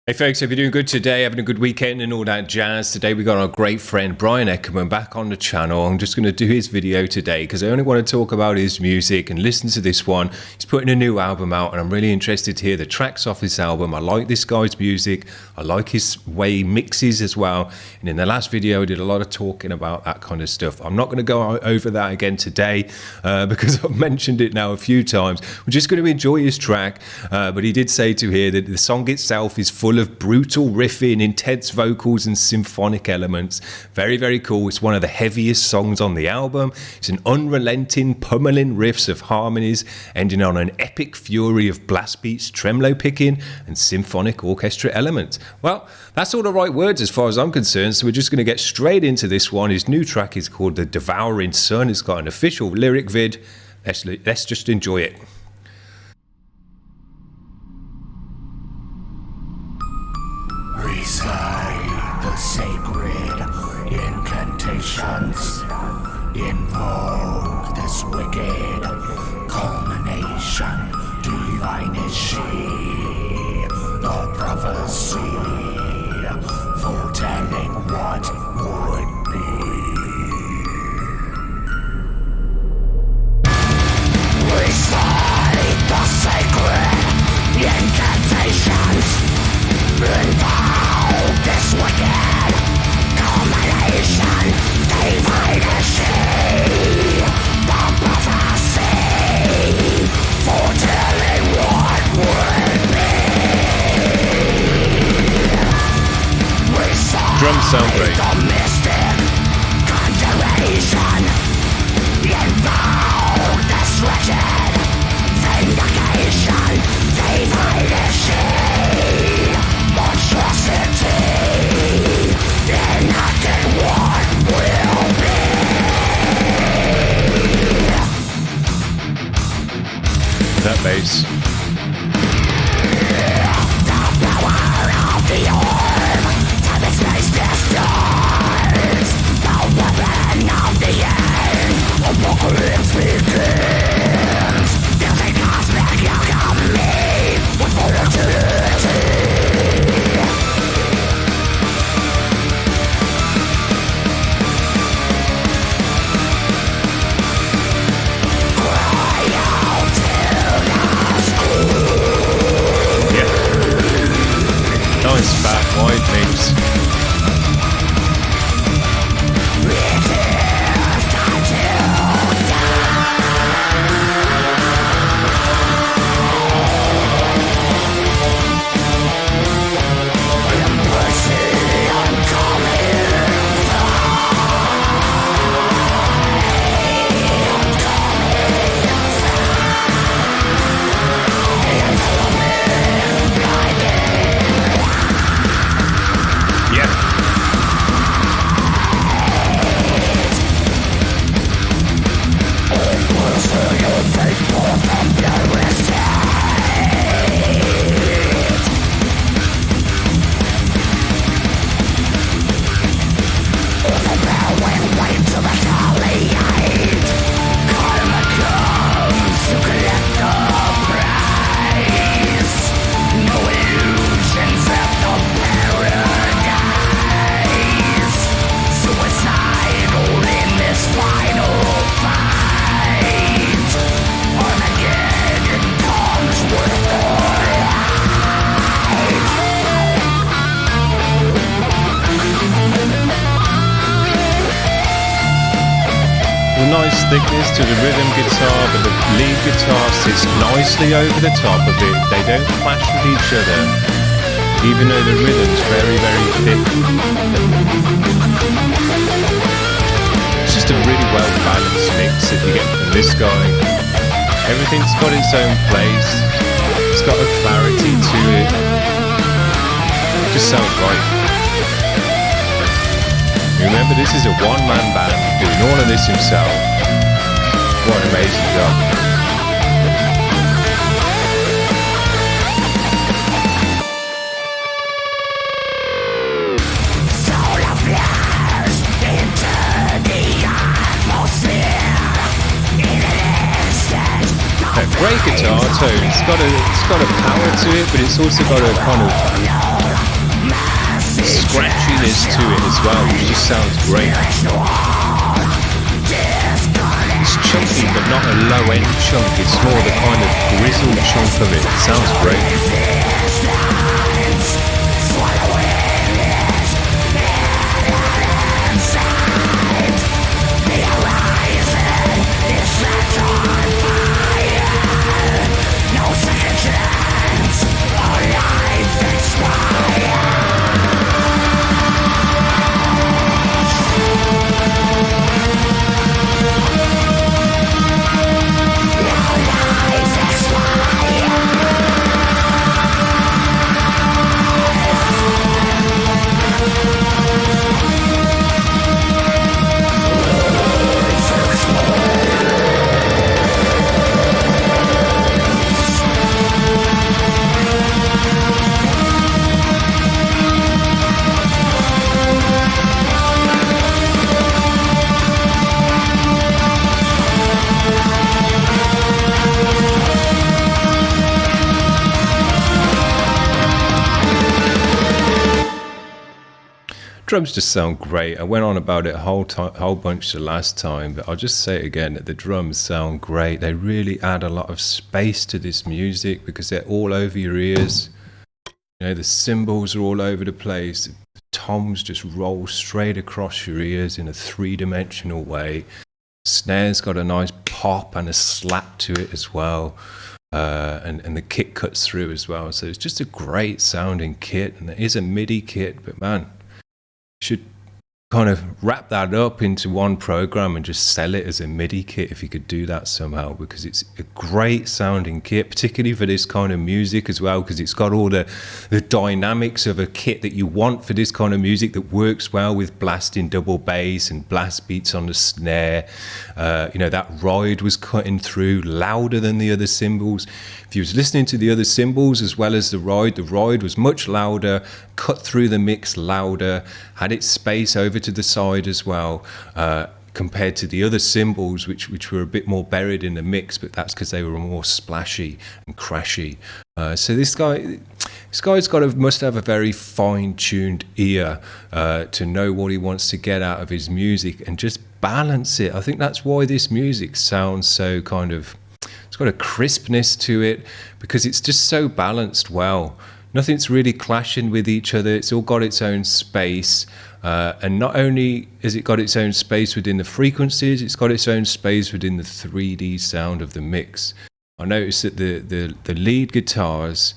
Hey folks, hope you're doing good today, having a good weekend and all that jazz. Today we got our great friend Bryan Eckermann back on the channel. I'm just going to do his video today because I only want to talk about his music and listen to this one. He's putting a new album out and I'm really interested to hear the tracks off this album. I like this guy's music. I like his way he mixes as well. And in the last video I did a lot of talking about that kind of stuff. I'm not going to go over that again today because I've mentioned it now a few times. We're just going to enjoy his track. But he did say to here that the song itself is full of brutal riffing, intense vocals and symphonic elements. Very, very cool. It's one of the heaviest songs on the album. It's an unrelenting, pummeling riffs of harmonies, ending on an epic fury of blast beats, tremolo picking and symphonic orchestra elements. Well, that's all the right words as far as I'm concerned, so we're just going to get straight into this one. His new track is called The Devouring Sun. It's got an official lyric vid. Let's just enjoy it. Recite the sacred incantations. Invoke this wicked culmination. Divine is she, the prophecy, foretelling what would be. Recite the sacred incantations. Invoke this wicked culmination. Divine is she, the prophecy, foretelling what would be. Recite Drums sound great. the mystic conjuration. Invoke this wretched vindication. Divine is she, monstrosity, enacted what will be. That bass. The power of the orb, time and space distorts. The weapon of the end, apocalypse begins. Building cosmic alchemy with volatility. Nice fat wide mix. Nice thickness to the rhythm guitar, but the lead guitar sits nicely over the top of it. They don't clash with each other, even though the rhythm's very, very thick. It's just a really well balanced mix that you get from this guy. Everything's got its own place. It's got a clarity to it. It just sounds right. Remember, this is a one-man band doing all of this himself. What an amazing job. Solar flares into the atmosphere in an instant. A great guitar tone. It's got a power to it, but it's also got a kind of scratchiness to it as well, which just sounds great. It's chunky, but not a low-end chunk. It's more the kind of grizzled chunk of it. It sounds great. Drums just sound great. I went on about it a whole bunch the last time, but I'll just say it again, that the drums sound great. They really add a lot of space to this music because they're all over your ears. You know, the cymbals are all over the place. The toms just roll straight across your ears in a three-dimensional way. Snare's got a nice pop and a slap to it as well. And the kit cuts through as well. So it's just a great sounding kit. And it is a MIDI kit, but man, should kind of wrap that up into one program and just sell it as a MIDI kit if you could do that somehow, because it's a great sounding kit, particularly for this kind of music as well, because it's got all the dynamics of a kit that you want for this kind of music that works well with blasting double bass and blast beats on the snare. You know, that ride was cutting through louder than the other cymbals. If you was listening to the other cymbals as well as the ride was much louder, cut through the mix louder, had its space over to the side as well, compared to the other cymbals which were a bit more buried in the mix, but that's because they were more splashy and crashy. So this guy's must have a very fine-tuned ear to know what he wants to get out of his music and just balance it. I think that's why this music sounds so kind of, it's got a crispness to it because it's just so balanced well. Nothing's really clashing with each other. It's all got its own space. And not only has it got its own space within the frequencies, it's got its own space within the 3D sound of the mix. I noticed that the lead guitars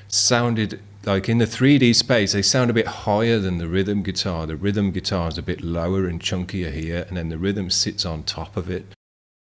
sounded like in the 3D space, they sound a bit higher than the rhythm guitar. The rhythm guitar is a bit lower and chunkier here, and then the rhythm sits on top of it.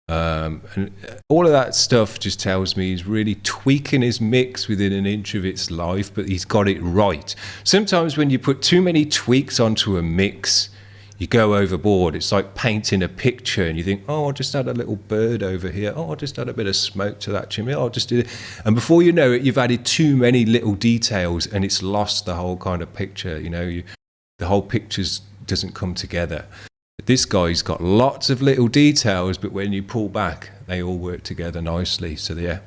And all of that stuff just tells me he's really tweaking his mix within an inch of its life, but he's got it right. Sometimes when you put too many tweaks onto a mix, you go overboard. It's like painting a picture and you think, oh, I'll just add a little bird over here. Oh, I'll just add a bit of smoke to that chimney. I'll just do it. And before you know it, you've added too many little details and it's lost the whole kind of picture. You know, the whole picture doesn't come together. This guy's got lots of little details, but when you pull back, they all work together nicely. So yeah,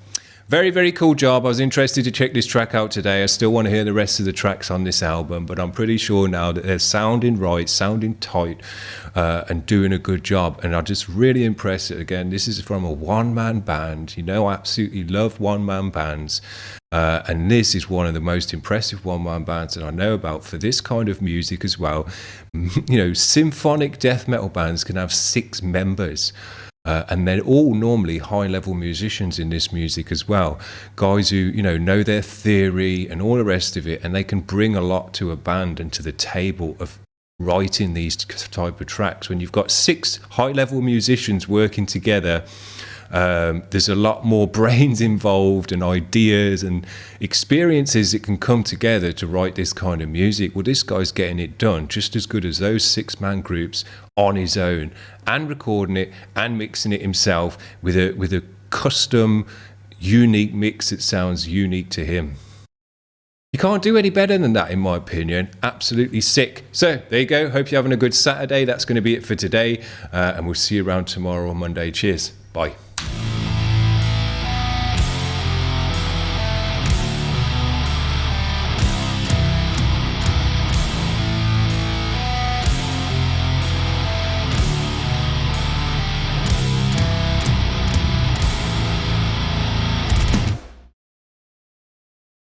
very, very cool job. I was interested to check this track out today. I still want to hear the rest of the tracks on this album, but I'm pretty sure now that they're sounding right, sounding tight, and doing a good job. And I'm just really impressed. Again, this is from a one-man band. You know, I absolutely love one-man bands. And this is one of the most impressive one-man bands that I know about for this kind of music as well. You know, symphonic death metal bands can have 6 members. And they're all normally high-level musicians in this music as well. Guys who, you know their theory and all the rest of it, and they can bring a lot to a band and to the table of writing these type of tracks. When you've got 6 high-level musicians working together, there's a lot more brains involved and ideas and experiences that can come together to write this kind of music. Well, this guy's getting it done just as good as those 6-man groups on his own, and recording it and mixing it himself with a custom, unique mix that sounds unique to him. You can't do any better than that, in my opinion. Absolutely sick. So there you go. Hope you're having a good Saturday. That's going to be it for today, and we'll see you around tomorrow or Monday. Cheers. Bye.